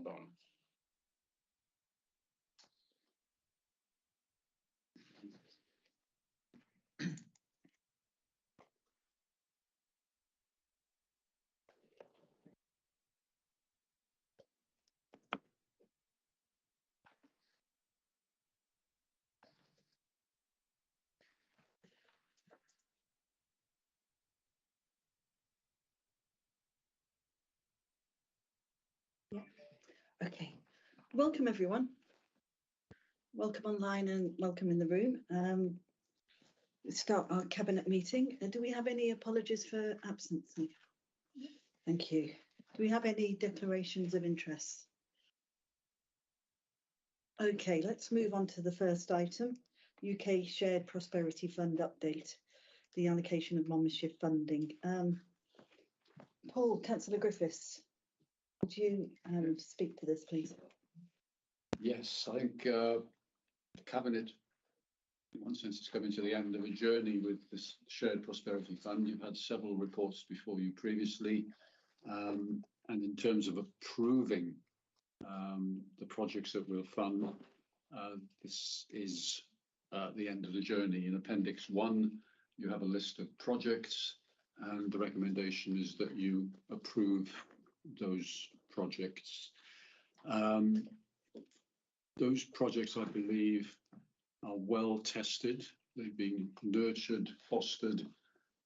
Well done. Okay, welcome everyone. Welcome online and welcome in the room. Let's start our cabinet meeting. Do we have any apologies for absence? Thank you. Do we have any declarations of interest? Okay, let's move on to the first item, UK Shared Prosperity Fund update, the allocation of Monmouthshire funding. Paul, Councillor Griffiths, would you speak to this, please? Yes, I think the Cabinet, in one sense, is coming to the end of a journey with this Shared Prosperity Fund. You've had several reports before you previously, and in terms of approving the projects that we'll fund, this is the end of the journey. In Appendix 1, you have a list of projects, and the recommendation is that you approve those projects. Those projects, I believe, are well tested. They've been nurtured, fostered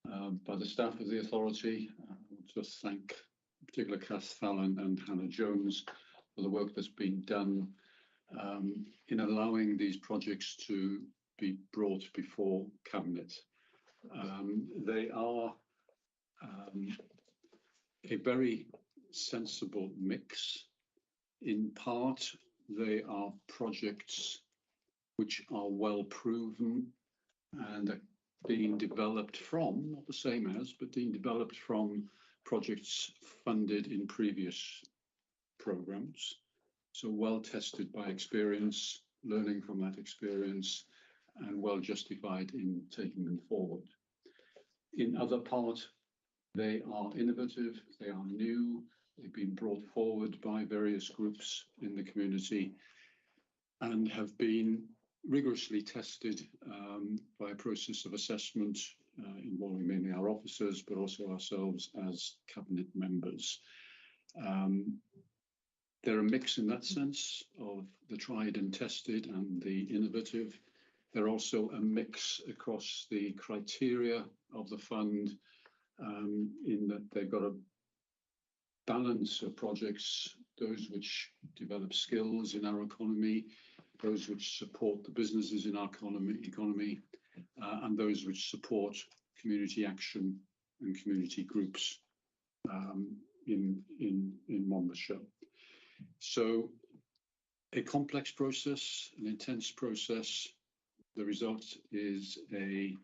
by the staff of the authority. I want to thank in particular Kath Fallon and Hannah Jones for the work that's been done in allowing these projects to be brought before Cabinet. They are a very sensible mix. In part, they are projects which are well proven and are being developed from, not the same as, but being developed from projects funded in previous programmes. So well tested by experience, learning from that experience, and well justified in taking them forward. In other part, they are innovative, they are new, they've been brought forward by various groups in the community and have been rigorously tested by a process of assessment involving mainly our officers, but also ourselves as Cabinet members. They're a mix in that sense of the tried and tested and the innovative. They're also a mix across the criteria of the fund in that they've got a balance of projects, those which develop skills in our economy, those which support the businesses in our economy, and those which support community action and community groups in Monmouthshire. So a complex process, an intense process. The result is a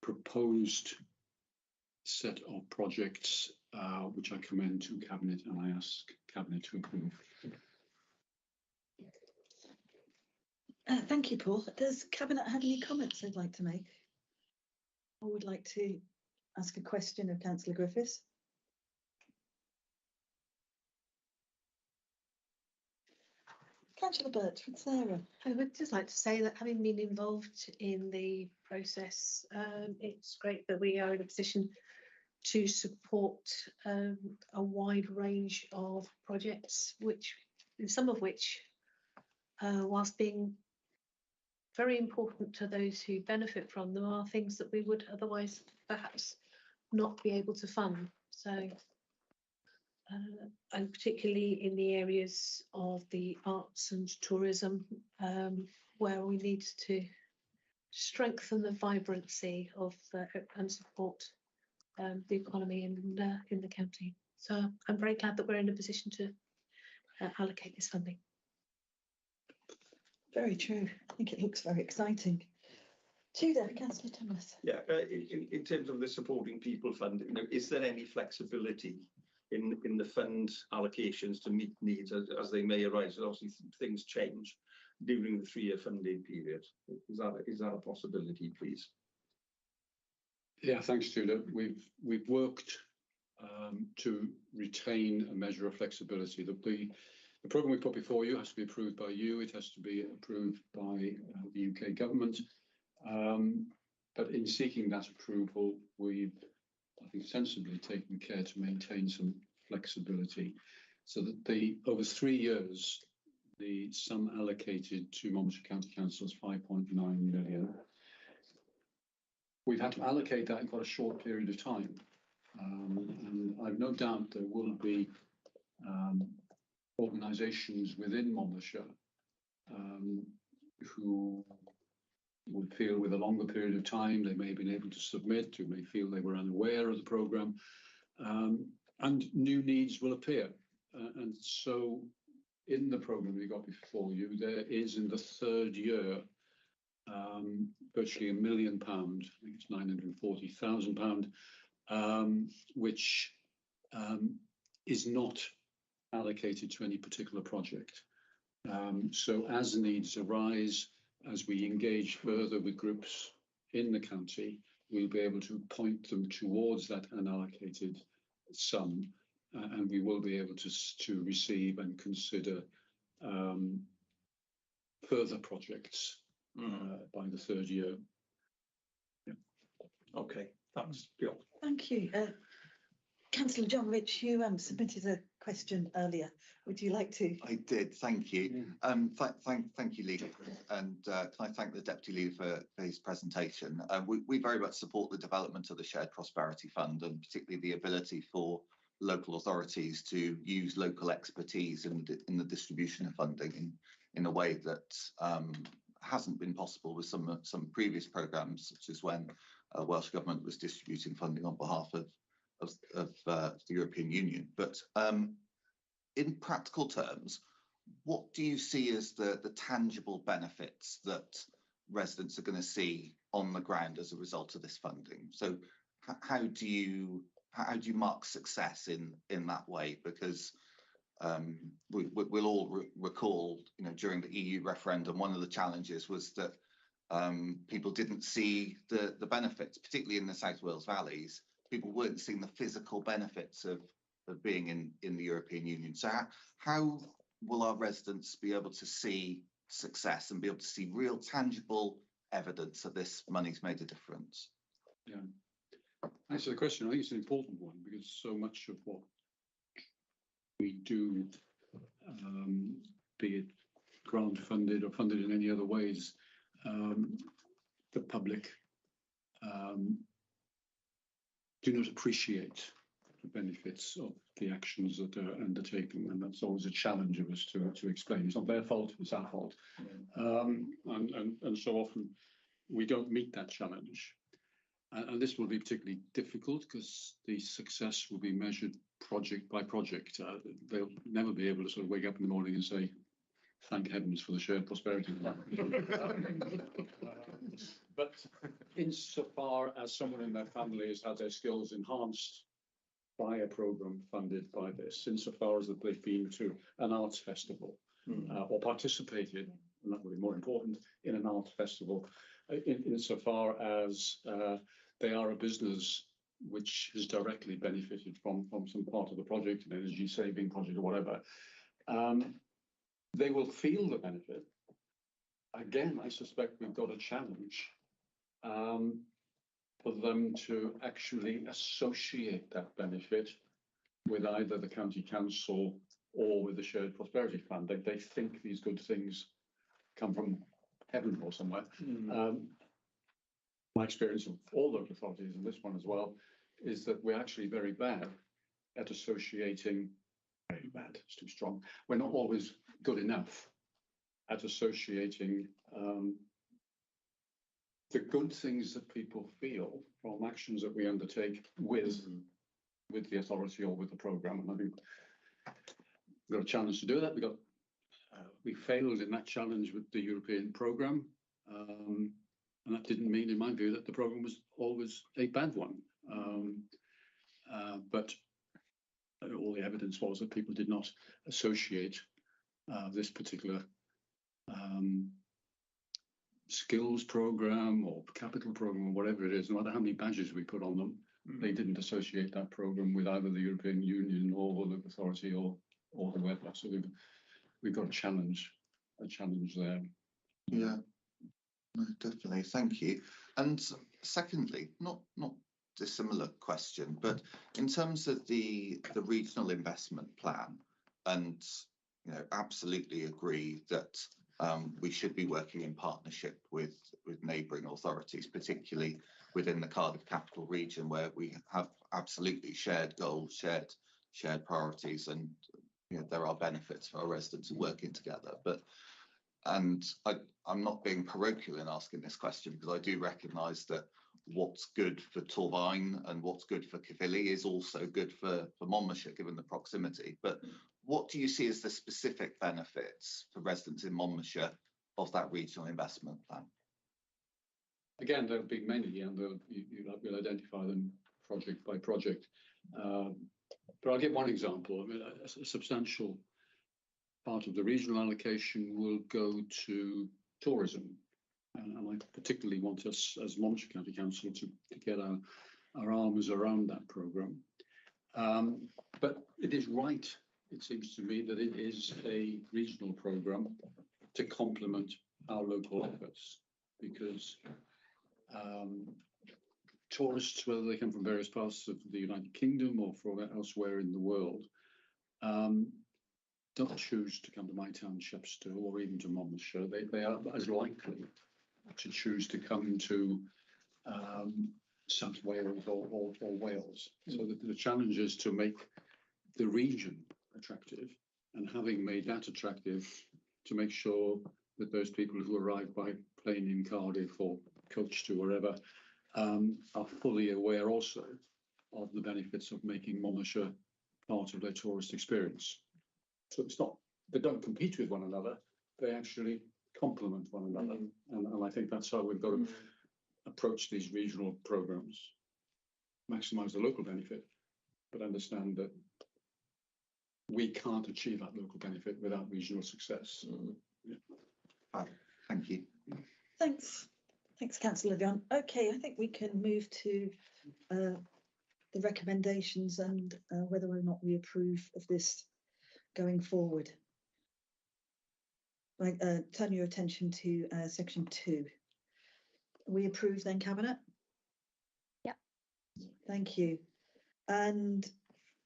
proposed set of projects which I commend to Cabinet, and I ask Cabinet to approve. Thank you, Paul. Does Cabinet have any comments they'd like to make? Or would like to ask a question of Councillor Griffiths? Councillor Birchford, Sarah. I would just like to say that having been involved in the process, it's great that we are in a position to support a wide range of projects, some of which, whilst being very important to those who benefit from them, are things that we would otherwise perhaps not be able to fund. So, and particularly in the areas of the arts and tourism, where we need to strengthen the vibrancy of and support the economy in the county. So I'm very glad that we're in a position to allocate this funding. Very true. I think it looks very exciting. Tudor, Councillor Thomas. Yeah, in terms of the Supporting People Fund, is there any flexibility in the fund allocations to meet needs as they may arise? Obviously, things change during the 3-year funding period. Is that a possibility, please? Yeah, thanks, Tudor. We've worked to retain a measure of flexibility. the programme we put before you has to be approved by you. It has to be approved by the UK government. But in seeking that approval, we've, I think, sensibly taken care to maintain some flexibility, so that over 3 years, the sum allocated to Monmouthshire County Council is 5.9 million. We've had to allocate that in quite a short period of time, and I've no doubt there will be organisations within Monmouthshire who would feel with a longer period of time they may have been able to submit, who may feel they were unaware of the programme, and new needs will appear. And so in the programme we got before you, there is in the 3rd year virtually £1 million, I think it's £940,000, which is not allocated to any particular project. So as needs arise, as we engage further with groups in the county, we'll be able to point them towards that unallocated sum, and we will be able to receive and consider further projects by the 3rd year. Yeah. Okay, thanks, Bill. Thank you. Councillor John Rich, you submitted a question earlier. Would you like to? I did, thank you. Yeah. Thank you, Leader, and can I thank the Deputy Leader for his presentation. We very much support the development of the Shared Prosperity Fund, and particularly the ability for local authorities to use local expertise in the distribution of funding in a way that hasn't been possible with some previous programmes, such as when Welsh Government was distributing funding on behalf of the European Union. But in practical terms, what do you see as the tangible benefits that residents are going to see on the ground as a result of this funding? So how do you mark success in that way? Because we'll all recall, during the EU referendum, one of the challenges was that people didn't see the benefits, particularly in the South Wales valleys. People weren't seeing the physical benefits of being in the European Union. So how will our residents be able to see success and be able to see real tangible evidence that this money's made a difference? Yeah. Answer the question. I think it's an important one, because so much of what we do, be it grant funded or funded in any other ways, the public do not appreciate the benefits of the actions that are undertaken, and that's always a challenge of us to explain. It's not their fault, it's our fault. And so often we don't meet that challenge. And this will be particularly difficult because the success will be measured project by project. They'll never be able to sort of wake up in the morning and say, thank heavens for the Shared Prosperity Fund. But insofar as someone in their family has had their skills enhanced by a programme funded by this, insofar as that they've been to an arts festival or participated, and that would be more important, in an art festival, insofar as they are a business which has directly benefited from some part of the project, an energy saving project or whatever, they will feel the benefit. Again, I suspect we've got a challenge for them to actually associate that benefit with either the county council or with the Shared Prosperity Fund. They think these good things come from heaven or somewhere. My experience of all local authorities, and this one as well, is that we're actually very bad at associating. Very bad, it's too strong. We're not always good enough at associating the good things that people feel from actions that we undertake with the authority or with the programme. And I think we've got a challenge to do that. We failed in that challenge with the European programme, and that didn't mean, in my view, that the programme was always a bad one. But all the evidence was that people did not associate this particular skills programme or capital programme or whatever it is, no matter how many badges we put on them, they didn't associate that programme with either the European Union or the authority or the web. So we've got a challenge there. Yeah, no, definitely. Thank you. And secondly, not dissimilar question, but in terms of the regional investment plan, and absolutely agree that we should be working in partnership with neighbouring authorities, particularly within the Cardiff Capital Region, where we have absolutely shared goals, shared priorities, and there are benefits for our residents working together. And I'm not being parochial in asking this question, because I do recognise that what's good for Torfaen and what's good for Caerphilly is also good for Monmouthshire, given the proximity. But what do you see as the specific benefits for residents in Monmouthshire of that regional investment plan? Again, there'll be many, and we'll identify them project by project. But I'll give one example. I mean, a substantial part of the regional allocation will go to tourism. And I particularly want us as Monmouthshire County Council to get our arms around that programme. But it is right, it seems to me, that it is a regional programme to complement our local efforts, because tourists, whether they come from various parts of the United Kingdom or from elsewhere in the world, don't choose to come to my town, Chepstow, or even to Monmouthshire. They are as likely to choose to come to South Wales or Wales. So the challenge is to make the region attractive, and having made that attractive, to make sure that those people who arrive by plane in Cardiff or coach to wherever are fully aware also of the benefits of making Monmouthshire part of their tourist experience. So it's not, they don't compete with one another, they actually complement one another. And I think that's how we've got to approach these regional programmes. Maximise the local benefit, but understand that we can't achieve that local benefit without regional success. Yeah. Thank you. Thanks, Councillor John. Okay, I think we can move to the recommendations and whether or not we approve of this going forward. Right, turn your attention to section 2. We approve then, Cabinet? Yeah. Thank you. And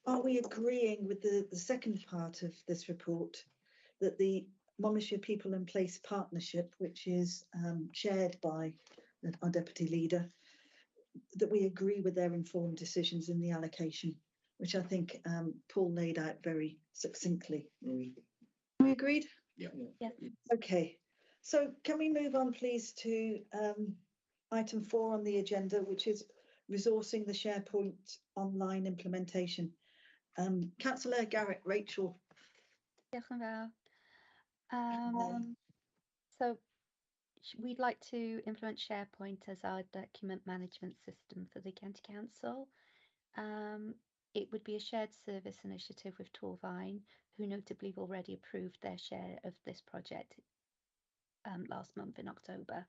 are we agreeing with the second part of this report, that the Monmouthshire People and Place Partnership, which is chaired by our Deputy Leader, that we agree with their informed decisions in the allocation, which I think Paul laid out very succinctly. We agreed? Yeah. Yeah. Okay, so can we move on please to item 4 on the agenda, which is resourcing the SharePoint online implementation. Councillor Garrett, Rachel. Diolch yn fawr. So we'd like to implement SharePoint as our document management system for the County Council. It would be a shared service initiative with Torfaen, who notably have already approved their share of this project last month in October.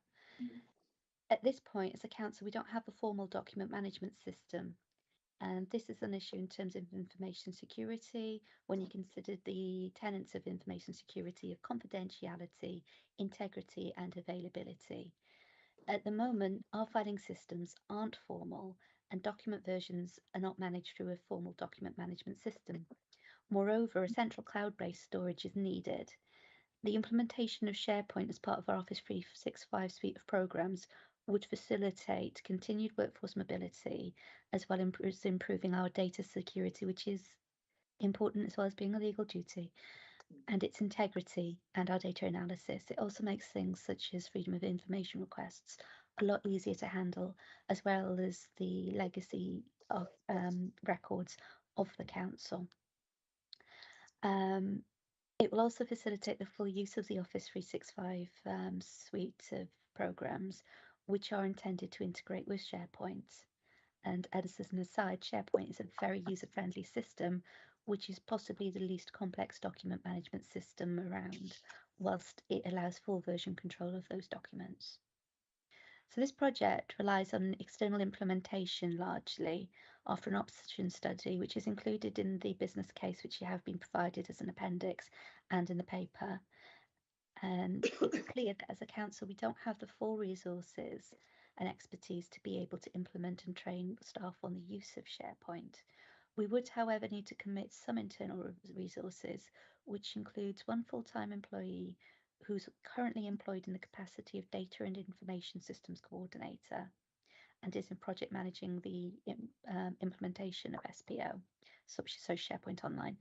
At this point, as a council, we don't have a formal document management system. And this is an issue in terms of information security, when you consider the tenets of information security of confidentiality, integrity and availability. At the moment, our filing systems aren't formal and document versions are not managed through a formal document management system. Moreover, a central cloud-based storage is needed. The implementation of SharePoint as part of our Office 365 suite of programs would facilitate continued workforce mobility, as well as improving our data security, which is important as well as being a legal duty, and its integrity and our data analysis. It also makes things such as freedom of information requests a lot easier to handle, as well as the legacy of records of the council. It will also facilitate the full use of the Office 365 suite of programs, which are intended to integrate with SharePoint. And as an aside, SharePoint is a very user-friendly system, which is possibly the least complex document management system around, whilst it allows full version control of those documents. So this project relies on external implementation largely after an option study, which is included in the business case, which you have been provided as an appendix and in the paper. And it's clear that as a council, we don't have the full resources and expertise to be able to implement and train staff on the use of SharePoint. We would, however, need to commit some internal resources, which includes one full-time employee who's currently employed in the capacity of Data and Information Systems Coordinator and is in project managing the implementation of SPO, so SharePoint Online.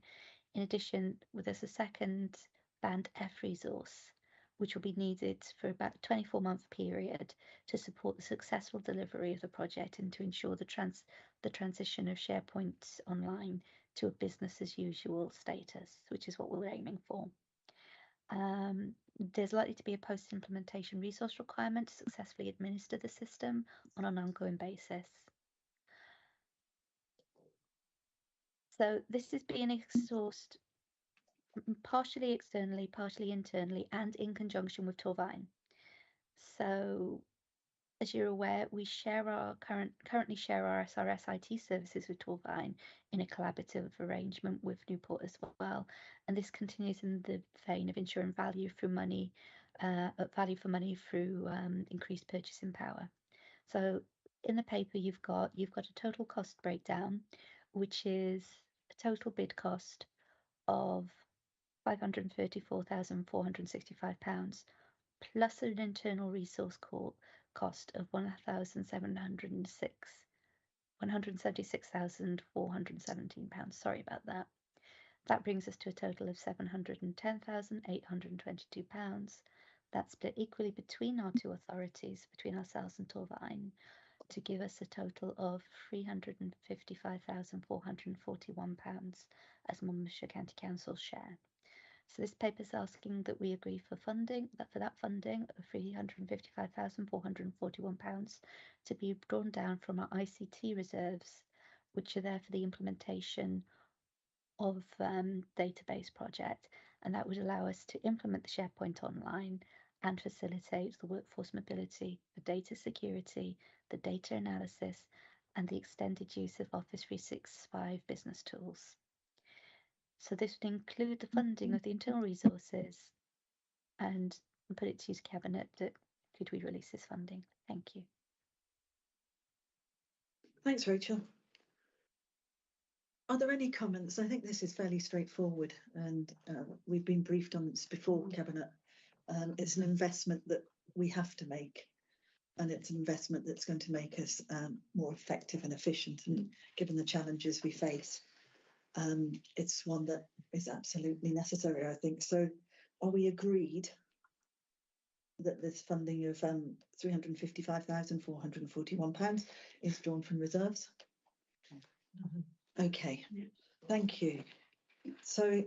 In addition, there's a second Band F resource, which will be needed for about a 24-month period to support the successful delivery of the project and to ensure the transition of SharePoint Online to a business as usual status, which is what we're aiming for. There's likely to be a post-implementation resource requirement to successfully administer the system on an ongoing basis. So this is being sourced partially externally, partially internally, and in conjunction with Torvine. So, as you're aware, we currently share our SRS IT services with Torvine in a collaborative arrangement with Newport as well, and this continues in the vein of ensuring value for money through increased purchasing power. So, in the paper, you've got a total cost breakdown, which is a total bid cost of £534,465 plus an internal resource cost of £176,417. Sorry about that. That brings us to a total of £710,822. That's split equally between our two authorities, between ourselves and Torvine, to give us a total of £355,441 as Monmouthshire County Council's share. So this paper is asking that we agree for funding, of £355,441 to be drawn down from our ICT reserves, which are there for the implementation of database project, and that would allow us to implement the SharePoint Online and facilitate the workforce mobility, the data security, the data analysis, and the extended use of Office 365 business tools. So this would include the funding of the internal resources, and put it to you, Cabinet, that could we release this funding? Thank you. Thanks, Rachel. Are there any comments? I think this is fairly straightforward, and we've been briefed on this before, Cabinet. It's an investment that we have to make, and it's an investment that's going to make us more effective and efficient, and given the challenges we face, it's one that is absolutely necessary, I think. So are we agreed that this funding of £355,441 is drawn from reserves? Okay, thank you. So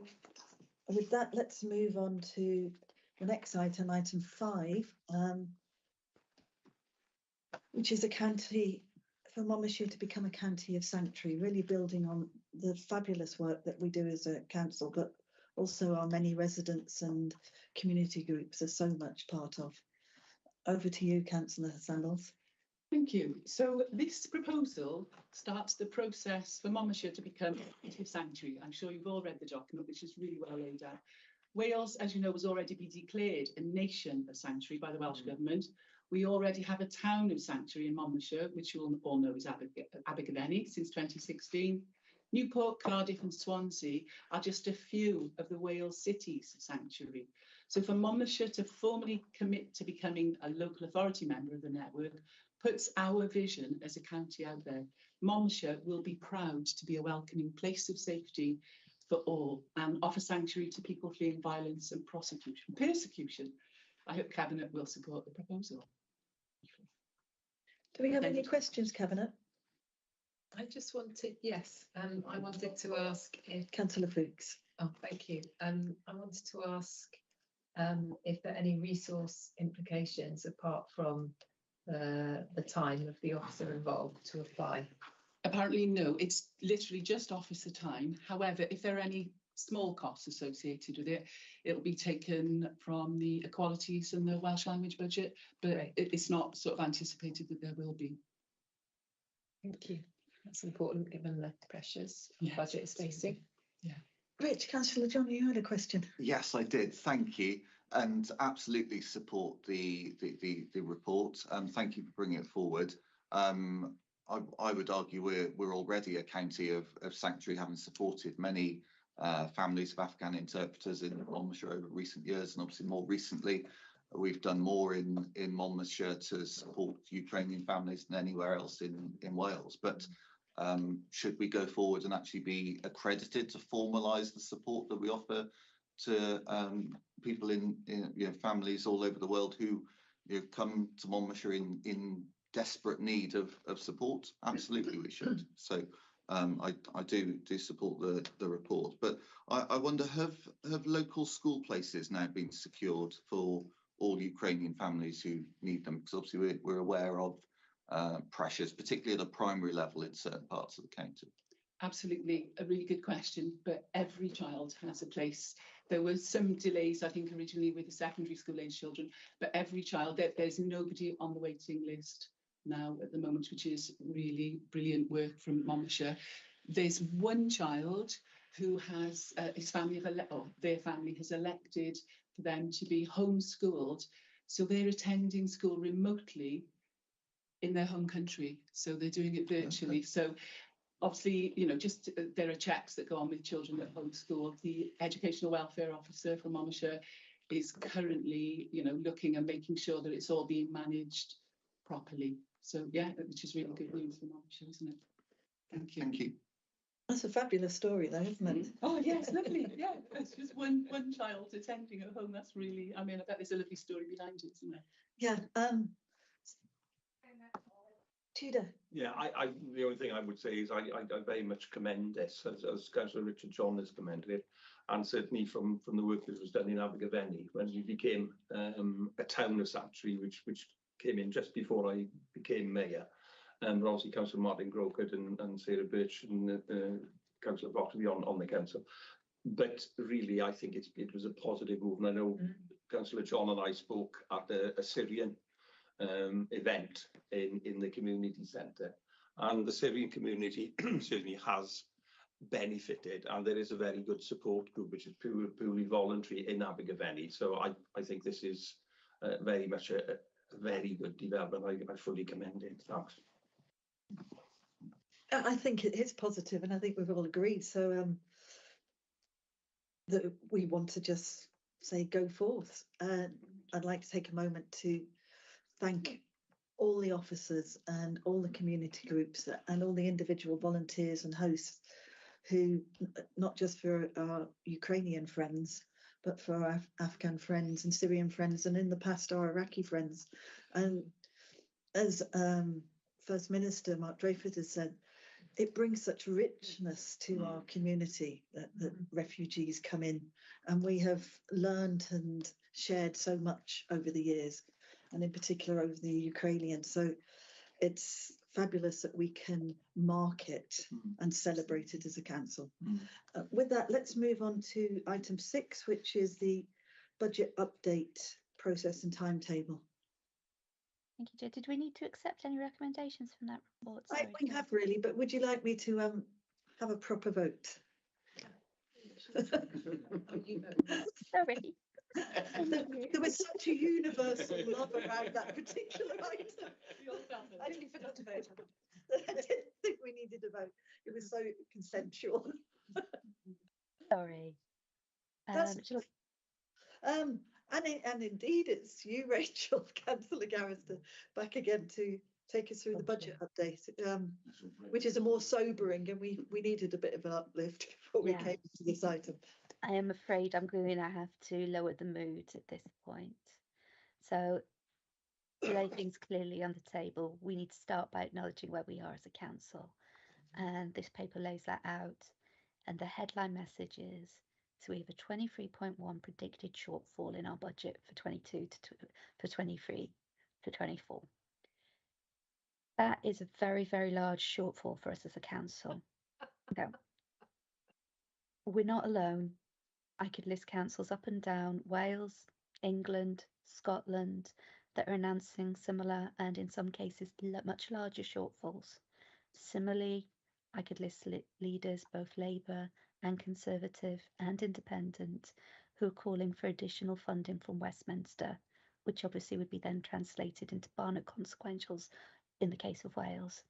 with that, let's move on to the next item, item 5, which is a county, for Monmouthshire to become a county of sanctuary, really building on the fabulous work that we do as a council, but also our many residents and community groups are so much part of. Over to you, Councillor Sandals. Thank you. So this proposal starts the process for Monmouthshire to become a county of sanctuary. I'm sure you've all read the document, which is really well laid out. Wales, as you know, has already been declared a nation of sanctuary by the Welsh Government. We already have a town of sanctuary in Monmouthshire, which you all know is Abergavenny since 2016. Newport, Cardiff and Swansea are just a few of the Wales cities of sanctuary. So for Monmouthshire to formally commit to becoming a local authority member of the network puts our vision as a county out there. Monmouthshire will be proud to be a welcoming place of safety for all and offer sanctuary to people fleeing violence and persecution. I hope Cabinet will support the proposal. Do we have any questions, Cabinet? I just wanted, yes, I wanted to ask if, Councillor Fuchs. oh, thank you. I wanted to ask if there are any resource implications apart from the time of the officer involved to apply. Apparently, no, it's literally just officer time. However, if there are any small costs associated with it. It'll be taken from the equalities and the Welsh language budget, but Right. it's not sort of anticipated that there will be. Thank you. That's important given the pressures the Yes, budget is facing. Rich, Councillor John, you had a question. Yes, I did. Thank you. And absolutely support the report. Thank you for bringing it forward. I would argue we're already a county of sanctuary, having supported many families of Afghan interpreters in Monmouthshire over recent years, and obviously more recently we've done more in Monmouthshire to support Ukrainian families than anywhere else in Wales. But should we go forward and actually be accredited to formalise the support that we offer to people in families all over the world who come to Monmouthshire in desperate need of support? Absolutely, we should. So I do support the report, but I wonder, have local school places now been secured for all Ukrainian families who need them? Because obviously we're aware of pressures, particularly at a primary level in certain parts of the county. Absolutely, a really good question, but every child has a place. There were some delays, I think, originally with the secondary school age children, but every child, there's nobody on the waiting list now at the moment, which is really brilliant work from Monmouthshire. There's one child who has their family has elected for them to be homeschooled, so they're attending school remotely in their home country, so they're doing it virtually. Okay. So obviously, just there are checks that go on with children at homeschool. The educational welfare officer from Monmouthshire is currently, looking and making sure that it's all being managed properly. So yeah, which is really good news for Monmouthshire, isn't it? Thank you. Thank you. That's a fabulous story, though, isn't it? Oh yes, lovely. Yeah, it's just one child attending at home. That's really, I bet there's a lovely story behind it, isn't there? Yeah. Tudor. Yeah, the only thing I would say is I very much commend this, as Councillor Richard John has commended it, and certainly from the work that was done in Abergavenny when we became a town of sanctuary, which came in just before I became mayor. And obviously Councillor Martin Grocott and Sarah Birch and Councillor Brockley on the council. But really, I think it was a positive move. And I know Councillor John and I spoke at a Syrian event in the community centre, and the Syrian community has benefited, and there is a very good support group which is purely voluntary in Abergavenny. So I think this is very much a very good development. I fully commend it. Thanks. I think it is positive, and I think we've all agreed. So that we want to just say go forth. I'd like to take a moment to thank all the officers and all the community groups and all the individual volunteers and hosts who, not just for our Ukrainian friends, but for our Afghan friends and Syrian friends, and in the past our Iraqi friends. And as First Minister Mark Dreyfus has said, it brings such richness to our community that refugees come in, and we have learned and shared so much over the years, and in particular over the Ukrainians. So it's fabulous that we can mark it and celebrate it as a council. With that, let's move on to item 6, which is the budget update process and timetable. Thank you, Jo. Did we need to accept any recommendations from that report? We have really, but would you like me to have a proper vote? Sorry. There was such a universal love around that particular item. I actually forgot to vote. I didn't think we needed a vote. It was so consensual. Sorry. And indeed, it's you, Rachel, Councillor Garrister, back again to take us through the budget update, which is a more sobering, and we needed a bit of an uplift before we came to this item. I am afraid I'm going to have to lower the mood at this point. So to lay things clearly on the table, we need to start by acknowledging where we are as a council. And this paper lays that out. And the headline message is, so we have a 23.1 predicted shortfall in our budget for 23 to 24. That is a very, very large shortfall for us as a council. Now, we're not alone. I could list councils up and down Wales, England, Scotland that are announcing similar and in some cases much larger shortfalls. Similarly, I could list leaders, both Labour and Conservative and Independent, who are calling for additional funding from Westminster, which obviously would be then translated into Barnett consequentials in the case of Wales.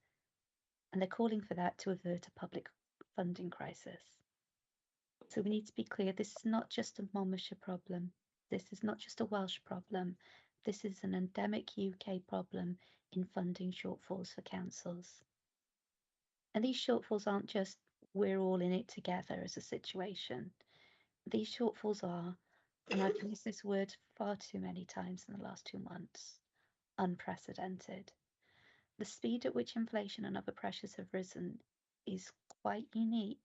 And they're calling for that to avert a public funding crisis. So we need to be clear, this is not just a Monmouthshire problem. This is not just a Welsh problem. This is an endemic UK problem in funding shortfalls for councils. And these shortfalls aren't just we're all in it together as a situation. These shortfalls are, and I've used this word far too many times in the last 2 months, unprecedented. The speed at which inflation and other pressures have risen is quite unique,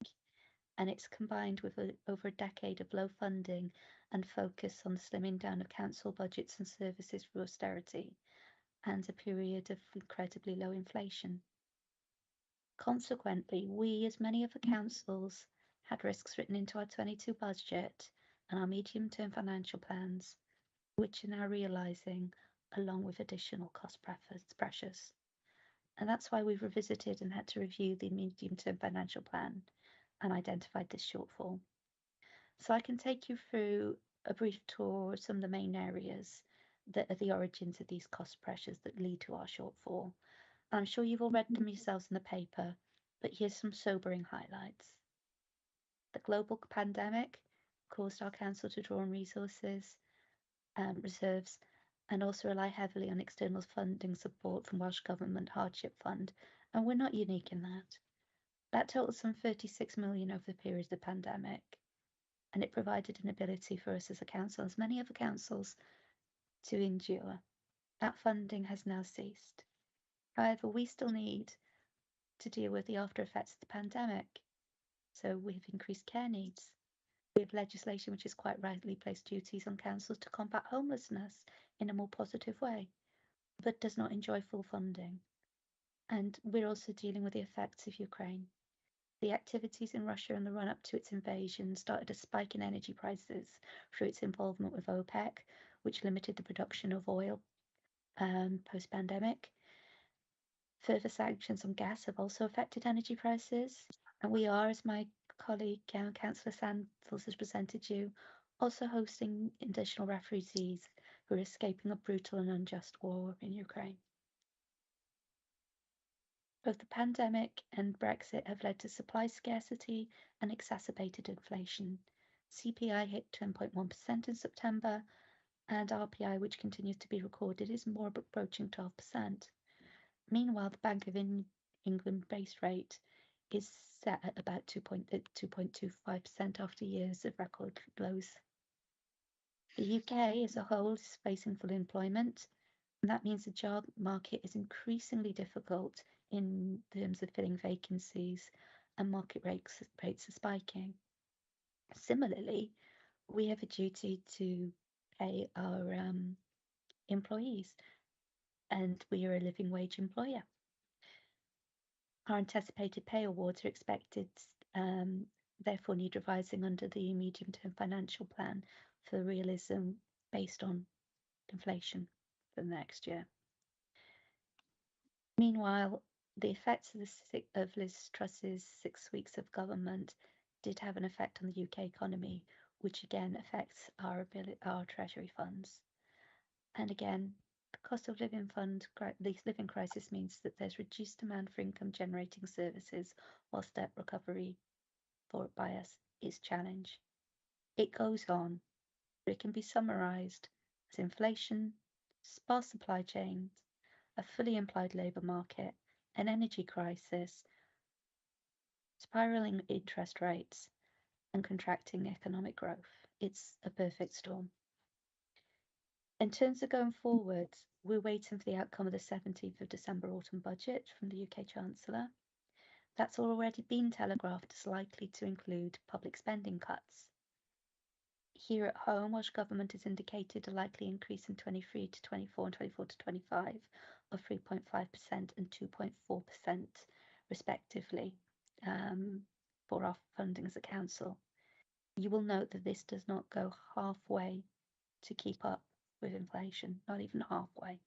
and it's combined with over a decade of low funding and focus on the slimming down of council budgets and services through austerity, and a period of incredibly low inflation. Consequently, we, as many of the councils, had risks written into our 22 budget and our medium-term financial plans, which are now realising, along with additional cost pressures. And that's why we've revisited and had to review the medium-term financial plan and identified this shortfall. So I can take you through a brief tour of some of the main areas that are the origins of these cost pressures that lead to our shortfall. I'm sure you've all read them yourselves in the paper, but here's some sobering highlights. The global pandemic caused our council to draw on resources, reserves, and also rely heavily on external funding support from Welsh Government Hardship Fund, and we're not unique in that. That totaled some 36 million over the period of the pandemic, and it provided an ability for us as a council, as many other councils, to endure. That funding has now ceased. However, we still need to deal with the after effects of the pandemic. So we have increased care needs. We have legislation which has quite rightly placed duties on councils to combat homelessness in a more positive way, but does not enjoy full funding. And we're also dealing with the effects of Ukraine. The activities in Russia in the run-up to its invasion started a spike in energy prices through its involvement with OPEC, which limited the production of oil post-pandemic. Further sanctions on gas have also affected energy prices, and we are, as my colleague Councillor Sandals has presented you, also hosting additional refugees who are escaping a brutal and unjust war in Ukraine. Both the pandemic and Brexit have led to supply scarcity and exacerbated inflation. CPI hit 10.1% in September, and RPI, which continues to be recorded, is more approaching 12%. Meanwhile, the Bank of England base rate is set at about 2.25% after years of record lows. The UK as a whole is facing full employment, and that means the job market is increasingly difficult in terms of filling vacancies, and market rates are spiking. Similarly, we have a duty to pay our employees, and we are a living wage employer. Our anticipated pay awards are expected, therefore need revising under the medium-term financial plan for realism based on inflation for the next year. Meanwhile, the effects of Liz Truss's 6 weeks of government did have an effect on the UK economy, which again affects our treasury funds. And again, the cost of living living crisis means that there's reduced demand for income generating services, whilst debt recovery by us is challenged. It goes on, but it can be summarised as inflation, sparse supply chains, a fully implied labour market, an energy crisis, spiralling interest rates, and contracting economic growth. It's a perfect storm. In terms of going forward, we're waiting for the outcome of the 17th of December autumn budget from the UK Chancellor. That's already been telegraphed as likely to include public spending cuts. Here at home, Welsh Government has indicated a likely increase in 23 to 24 and 24 to 25 of 3.5% and 2.4% respectively for our funding as a council. you will note that this does not go halfway to keep up with inflation, not even halfway.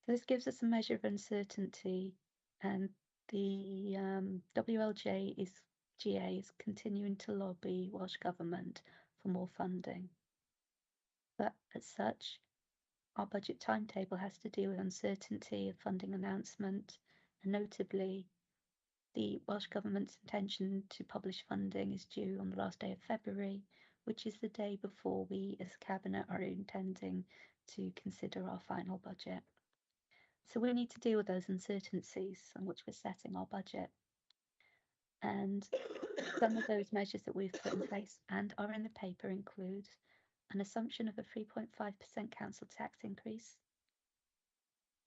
So this gives us a measure of uncertainty, and the GA is continuing to lobby Welsh Government for more funding. But as such, our budget timetable has to deal with uncertainty of funding announcement, and notably, the Welsh Government's intention to publish funding is due on the last day of February, which is the day before we as Cabinet are intending to consider our final budget. So we need to deal with those uncertainties on which we're setting our budget. And some of those measures that we've put in place and are in the paper include an assumption of a 3.5% council tax increase,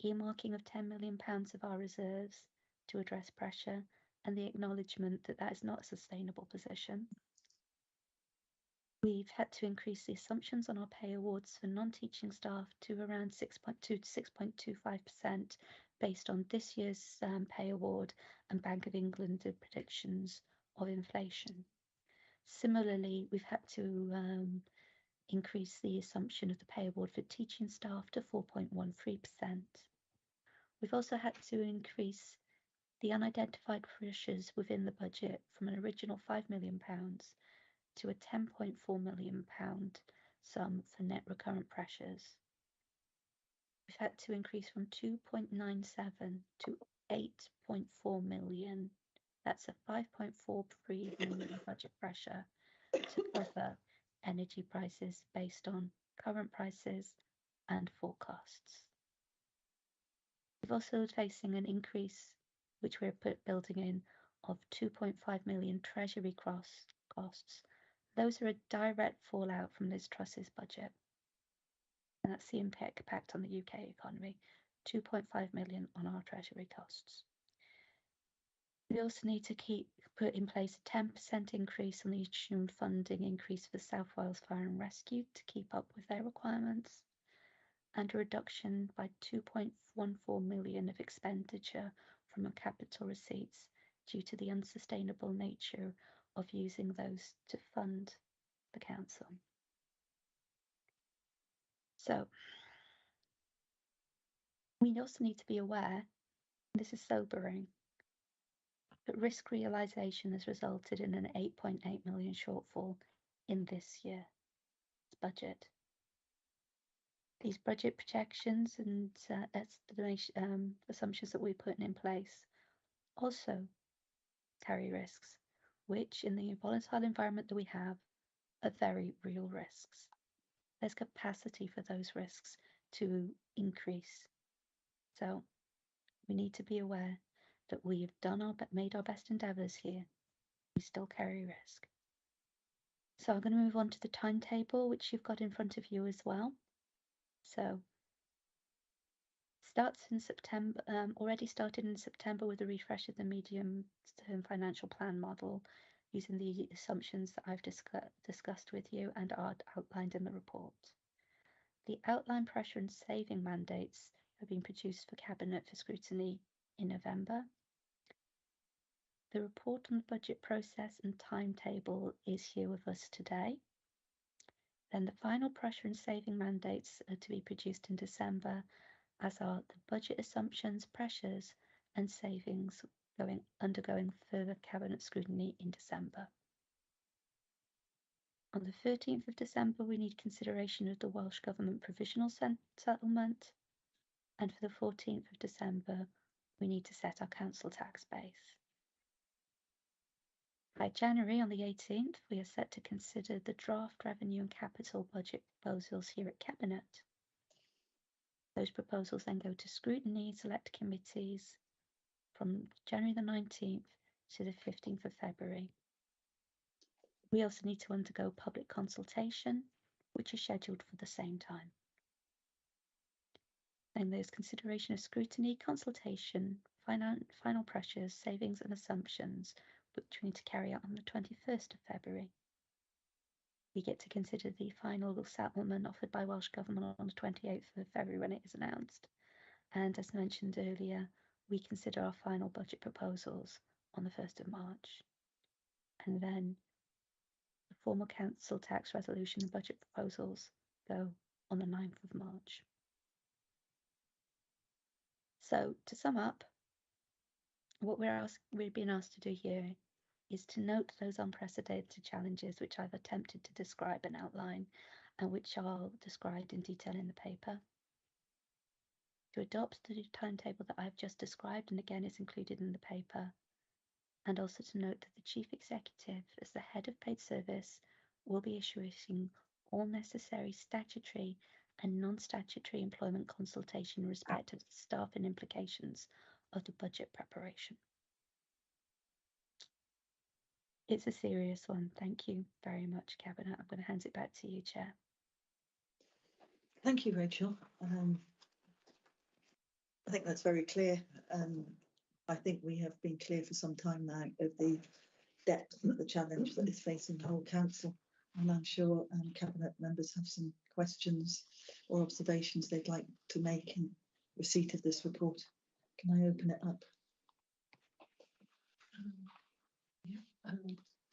earmarking of £10 million of our reserves to address pressure, and the acknowledgement that that is not a sustainable position. We've had to increase the assumptions on our pay awards for non-teaching staff to around 6.2 to 6.25% based on this year's pay award and Bank of England predictions of inflation. Similarly, we've had to increase the assumption of the pay award for teaching staff to 4.13%. We've also had to increase the unidentified pressures within the budget from an original £5 million to a £10.4 million sum for net recurrent pressures. We've had to increase from 2.97 to 8.4 million. That's a 5.43 million budget pressure to cover energy prices based on current prices and forecasts. We're also facing an increase, which we're building in, of 2.5 million treasury costs. Those are a direct fallout from Liz Truss's budget. And that's the impact on the UK economy, 2.5 million on our treasury costs. We also need to put in place a 10% increase on the additional funding increase for South Wales Fire and Rescue to keep up with their requirements, and a reduction by 2.14 million of expenditure from our capital receipts due to the unsustainable nature of using those to fund the council. So we also need to be aware, and this is sobering, that risk realisation has resulted in an 8.8 million shortfall in this year's budget. These budget projections and assumptions that we're putting in place also carry risks, which in the volatile environment that we have are very real risks. There's capacity for those risks to increase. So we need to be aware that we have made our best endeavours here. We still carry risk. So I'm going to move on to the timetable, which you've got in front of you as well. So starts in September, already started in September with a refresh of the medium-term financial plan model using the assumptions that I've discussed with you and are outlined in the report. The outline pressure and saving mandates have been produced for Cabinet for scrutiny in November. The report on the budget process and timetable is here with us today. Then the final pressure and saving mandates are to be produced in December, as are the budget assumptions, pressures and savings undergoing further Cabinet scrutiny in December. On the 13th of December, we need consideration of the Welsh Government provisional settlement, and for the 14th of December, we need to set our council tax base. By January, on the 18th, we are set to consider the draft revenue and capital budget proposals here at Cabinet. Those proposals then go to scrutiny select committees from January the 19th to the 15th of February. We also need to undergo public consultation, which is scheduled for the same time. Then there's consideration of scrutiny, consultation, final pressures, savings and assumptions, which we need to carry out on the 21st of February. We get to consider the final settlement offered by Welsh Government on the 28th of February when it is announced. And as mentioned earlier, we consider our final budget proposals on the 1st of March. And then formal council tax resolution and budget proposals go on the 9th of March. So to sum up, what we're being asked to do here is to note those unprecedented challenges which I've attempted to describe and outline, and which are described in detail in the paper. To adopt the timetable that I've just described, and again is included in the paper, and also to note that the Chief Executive, as the head of paid service, will be issuing all necessary statutory and non-statutory employment consultation in respect of the staff and implications of the budget preparation. It's a serious one. Thank you very much, Cabinet. I'm going to hand it back to you, Chair. Thank you, Rachel. I think that's very clear. I think we have been clear for some time now of the depth of the challenge that is facing the whole council. And I'm sure Cabinet members have some questions or observations they'd like to make in receipt of this report. Can I open it up?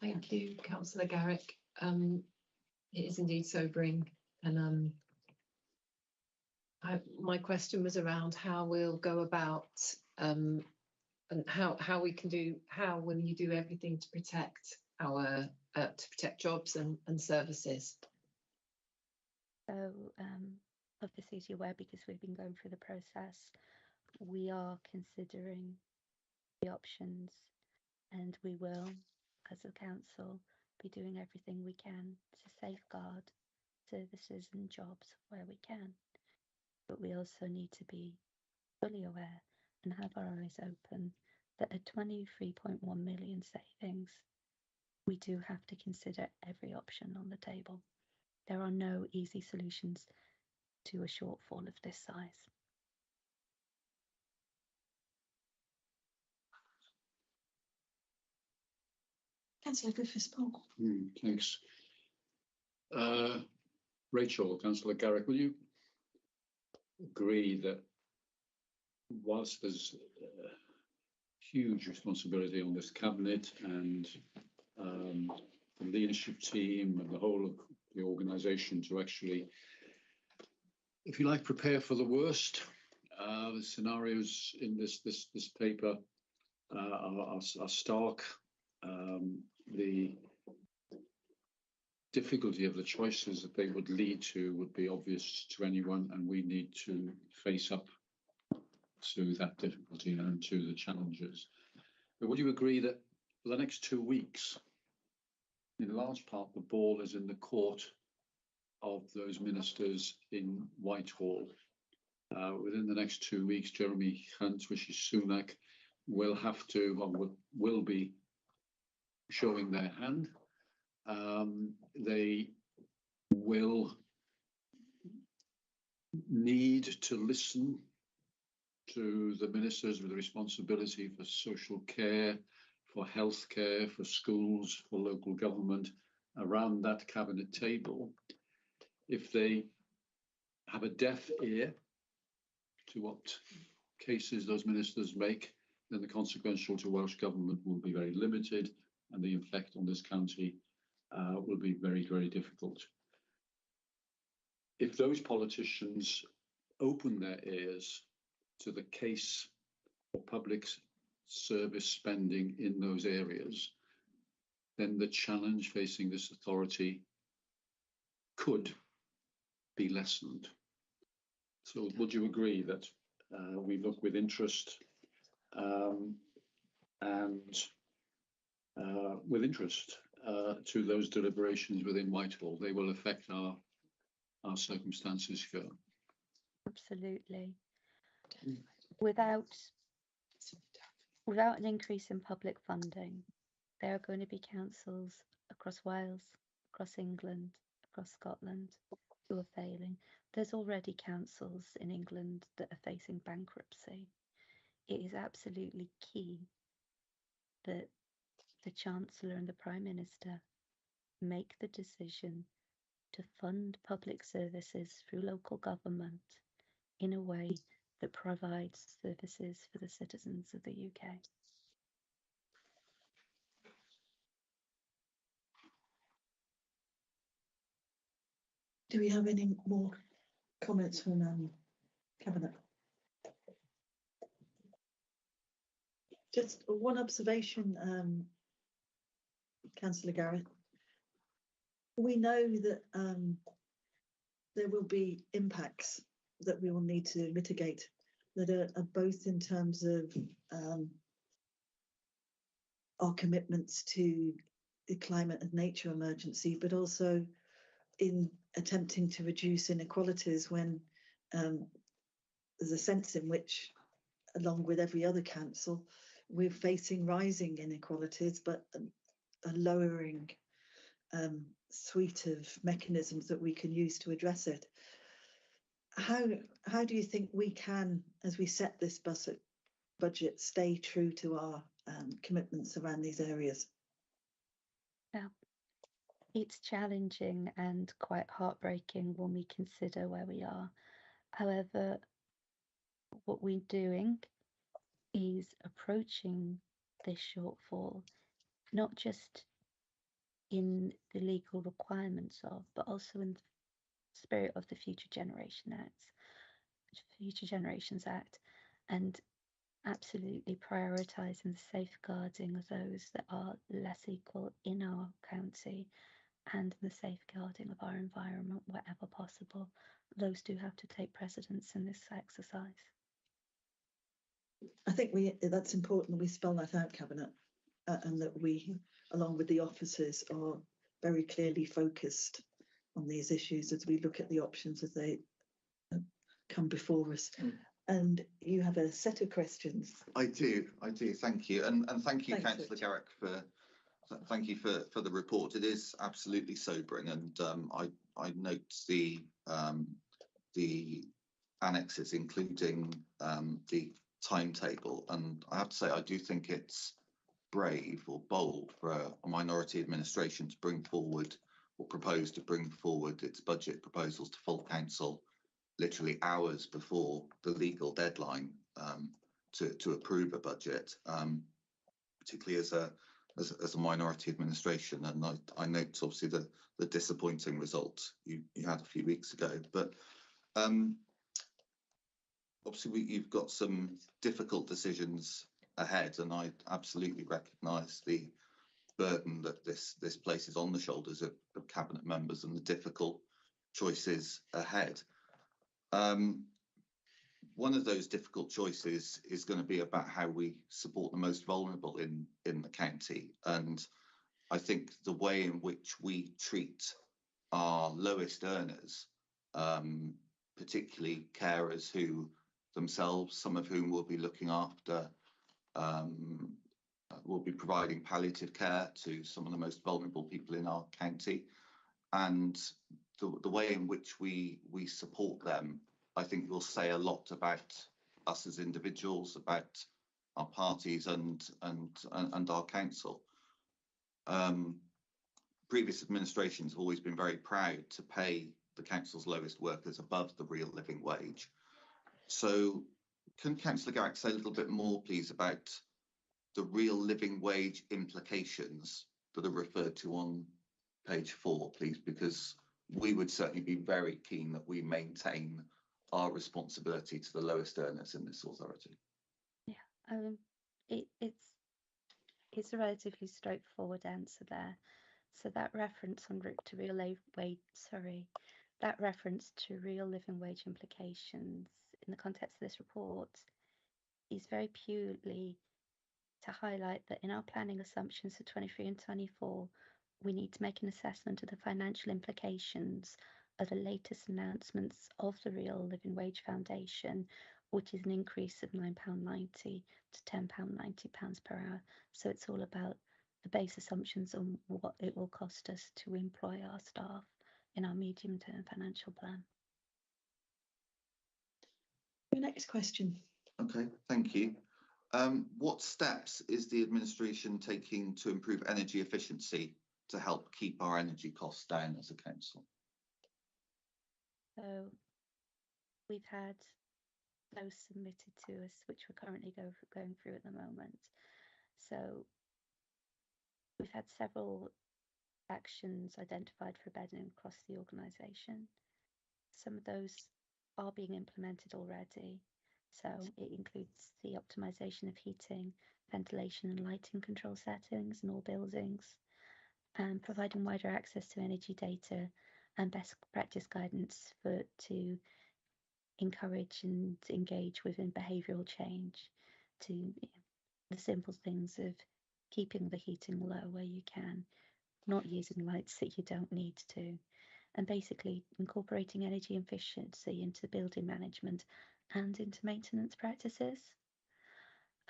Thank you, Councillor Garrick. It is indeed sobering, and my question was around how we'll go about and how we can do, how will you do everything to protect our to protect jobs and services? So obviously, as you're aware, because we've been going through the process, we are considering the options, and we will, as a council, be doing everything we can to safeguard services and jobs where we can. But we also need to be fully aware and have our eyes open that at 23.1 million savings, we do have to consider every option on the table. There are no easy solutions to a shortfall of this size. Councillor Griffiths-Paul. Thanks. Rachel, Councillor Garrick, will you agree that whilst there's huge responsibility on this cabinet and the leadership team and the whole of the organisation to actually, if you like, prepare for the worst, the scenarios in this paper are stark. The difficulty of the choices that they would lead to would be obvious to anyone, and we need to face up to that difficulty and to the challenges. But would you agree that for the next 2 weeks, in large part, the ball is in the court of those ministers in Whitehall? Within the next 2 weeks, Jeremy Hunt, Rishi Sunak, will have to, or will be showing their hand. They will need to listen to the ministers with the responsibility for social care, for healthcare, for schools, for local government around that cabinet table. If they have a deaf ear to what cases those ministers make, then the consequential to Welsh government will be very limited, and the effect on this county will be very, very difficult. If those politicians open their ears to the case for public service spending in those areas, then the challenge facing this authority could be lessened. So would you agree that we look with interest to those deliberations within Whitehall? They will affect our circumstances here. Absolutely. Without an increase in public funding, there are going to be councils across Wales, across England, across Scotland who are failing. There's already councils in England that are facing bankruptcy. It is absolutely key that the Chancellor and the Prime Minister make the decision to fund public services through local government in a way that provides services for the citizens of the UK. Do we have any more comments from Cabinet? Just one observation, Councillor Garrett. We know that there will be impacts that we will need to mitigate that are both in terms of our commitments to the climate and nature emergency, but also in attempting to reduce inequalities when there's a sense in which, along with every other council, we're facing rising inequalities, but a lowering suite of mechanisms that we can use to address it. How do you think we can, as we set this budget, stay true to our commitments around these areas? Well, it's challenging and quite heartbreaking when we consider where we are. However, what we're doing is approaching this shortfall, not just in the legal requirements of, but also in the spirit of the Future Generations Act, and absolutely prioritising the safeguarding of those that are less equal in our county and the safeguarding of our environment wherever possible. Those do have to take precedence in this exercise. I think that's important that we spell that out, Cabinet, and that we, along with the officers, are very clearly focused on these issues as we look at the options as they come before us. And you have a set of questions. I do. Thank you, and thank you, Thanks, Councillor Garrick, thank you for the report. It is absolutely sobering, and I note the annexes, including the timetable, and I have to say I do think it's brave or bold for a minority administration to bring forward or propose to bring forward its budget proposals to full council literally hours before the legal deadline to approve a budget, particularly as a minority administration. And I note obviously the disappointing result you had a few weeks ago, but obviously you've got some difficult decisions ahead, and I absolutely recognise the burden that this places on the shoulders of cabinet members and the difficult choices ahead. One of those difficult choices is going to be about how we support the most vulnerable in the county, and I think the way in which we treat our lowest earners, particularly carers who themselves, some of whom will be looking after, will be providing palliative care to some of the most vulnerable people in our county, and the way in which we support them, I think will say a lot about us as individuals, about our parties and our council. Previous administrations have always been very proud to pay the council's lowest workers above the real living wage. So can Councillor Garrick say a little bit more, please, about the real living wage implications that are referred to on page 4, please, because we would certainly be very keen that we maintain our responsibility to the lowest earners in this authority. Yeah, it's a relatively straightforward answer there. So that reference to real living wage implications in the context of this report is very purely to highlight that in our planning assumptions for 23 and 24, we need to make an assessment of the financial implications of the latest announcements of the Real Living Wage Foundation, which is an increase of £9.90 to £10.90 per hour. So it's all about the base assumptions on what it will cost us to employ our staff in our medium-term financial plan. Your next question. Okay, thank you. What steps is the administration taking to improve energy efficiency to help keep our energy costs down as a council? So we've had those submitted to us, which we're currently going through at the moment. So we've had several actions identified for bedding across the organisation. Some of those are being implemented already. So it includes the optimisation of heating, ventilation and lighting control settings in all buildings, and providing wider access to energy data and best practice guidance to encourage and engage within behavioural change, to the simple things of keeping the heating low where you can, not using lights that you don't need to, and basically incorporating energy efficiency into building management and into maintenance practices.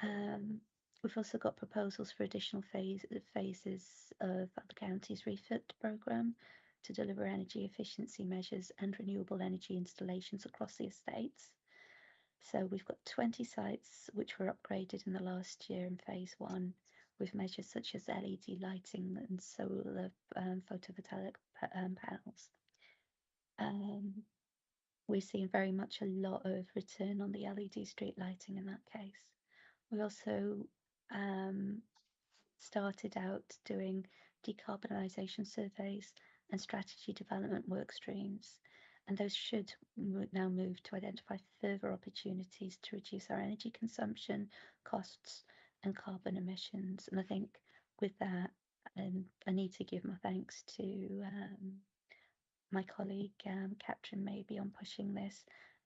We've also got proposals for additional phases of the county's refit programme to deliver energy efficiency measures and renewable energy installations across the estates. So we've got 20 sites which were upgraded in the last year in phase 1, with measures such as LED lighting and solar photovoltaic panels. We're seeing very much a lot of return on the LED street lighting in that case. We also started out doing decarbonisation surveys and strategy development work streams, and those should now move to identify further opportunities to reduce our energy consumption, costs and carbon emissions. And I think with that, I need to give my thanks to my colleague Catherine Maybe on pushing this,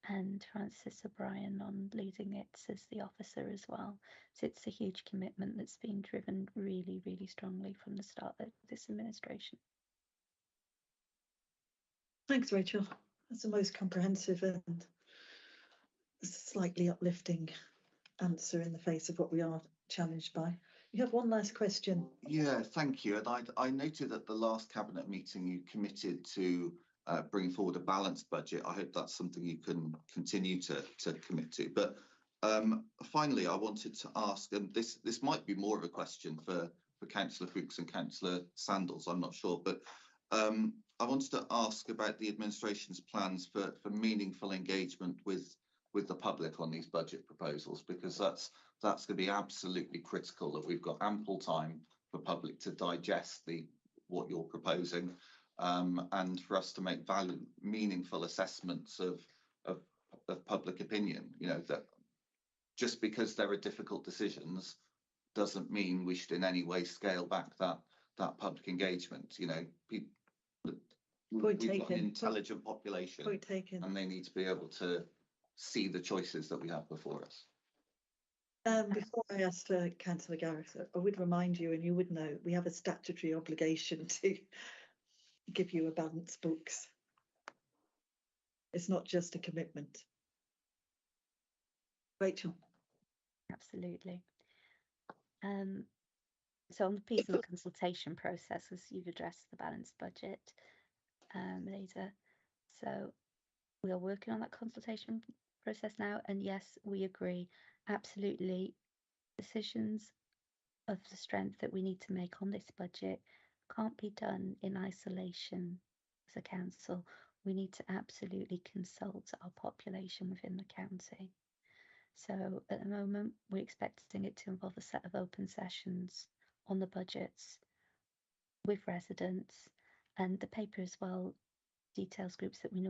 and Francis O'Brien on leading it as the officer as well. So it's a huge commitment that's been driven really, really strongly from the start of this administration. Thanks, Rachel. That's the most comprehensive and slightly uplifting answer in the face of what we are challenged by. You have one last question. Yeah, thank you. And I noted at the last cabinet meeting you committed to bring forward a balanced budget. I hope that's something you can continue to commit to. But finally, I wanted to ask, and this might be more of a question for Councillor Fuchs and Councillor Sandals, I'm not sure, but I wanted to ask about the administration's plans for meaningful engagement with the public on these budget proposals, because that's going to be absolutely critical, that we've got ample time for public to digest what you're proposing, and for us to make meaningful assessments of public opinion. You know, that just because there are difficult decisions doesn't mean we should in any way scale back that public engagement. You know, people, we've got an intelligent population, Point taken. and they need to be able to see the choices that we have before us. Before I ask for Councillor Gareth, I would remind you, and you would know, we have a statutory obligation to give you a balanced books. It's not just a commitment. Rachel. Absolutely. So on the piece of the consultation process, as you've addressed the balanced budget, Lisa, so we are working on that consultation process now, and yes, we agree, absolutely, decisions of the strength that we need to make on this budget can't be done in isolation as a council. We need to absolutely consult our population within the county. So at the moment, we're expecting it to involve a set of open sessions on the budgets with residents, and the paper as well details groups that we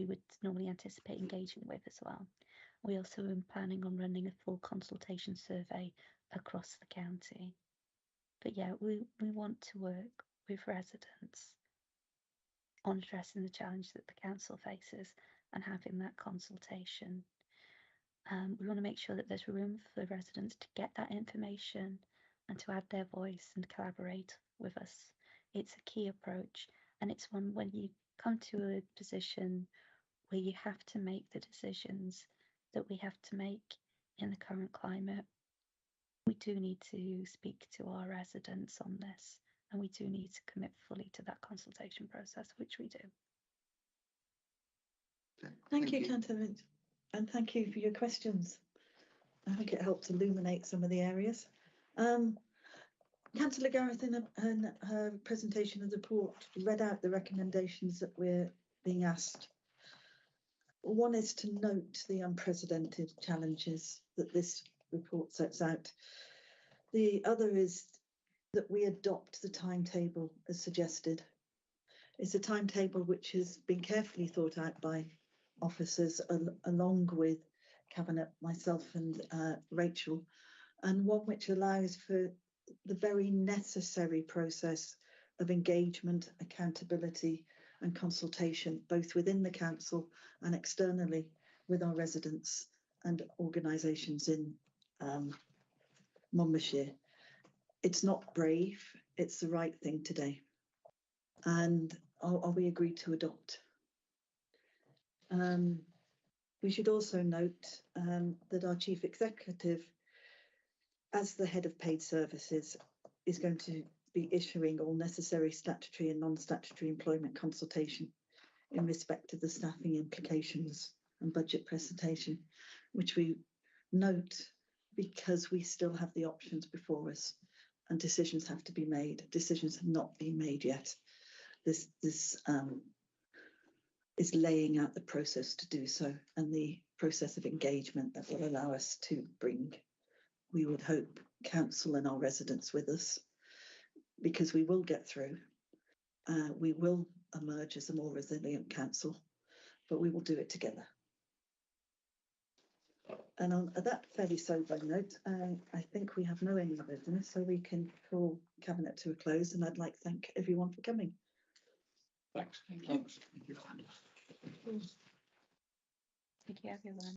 would normally anticipate engaging with as well. We also are planning on running a full consultation survey across the county. But yeah, we want to work with residents on addressing the challenge that the council faces and having that consultation. We want to make sure that there's room for residents to get that information and to add their voice and collaborate with us. It's a key approach, and it's one when you come to a position where you have to make the decisions that we have to make in the current climate. We do need to speak to our residents on this, and we do need to commit fully to that consultation process, which we do. Okay. Thank you, Councillor, and thank you for your questions. I think it helped illuminate some of the areas. Councillor Gareth, in her presentation of the report, read out the recommendations that we're being asked. One is to note the unprecedented challenges that this report sets out. The other is that we adopt the timetable as suggested. It's a timetable which has been carefully thought out by officers along with Cabinet, myself and Rachel, and one which allows for the very necessary process of engagement, accountability and consultation, both within the council and externally with our residents and organisations in Monmouthshire. It's not brave, it's the right thing today. And are we agreed to adopt? We should also note that our chief executive, as the head of paid services, is going to be issuing all necessary statutory and non-statutory employment consultation in respect of the staffing implications and budget presentation, which we note because we still have the options before us and decisions have to be made. Decisions have not been made yet. This is laying out the process to do so and the process of engagement that will allow us to bring, we would hope, council and our residents with us, because we will get through. We will emerge as a more resilient council, but we will do it together. And on that fairly sober note, I think we have no any other business, so we can call Cabinet to a close, and I'd like to thank everyone for coming. Thanks. Thank you. Thanks. Thank you, everyone.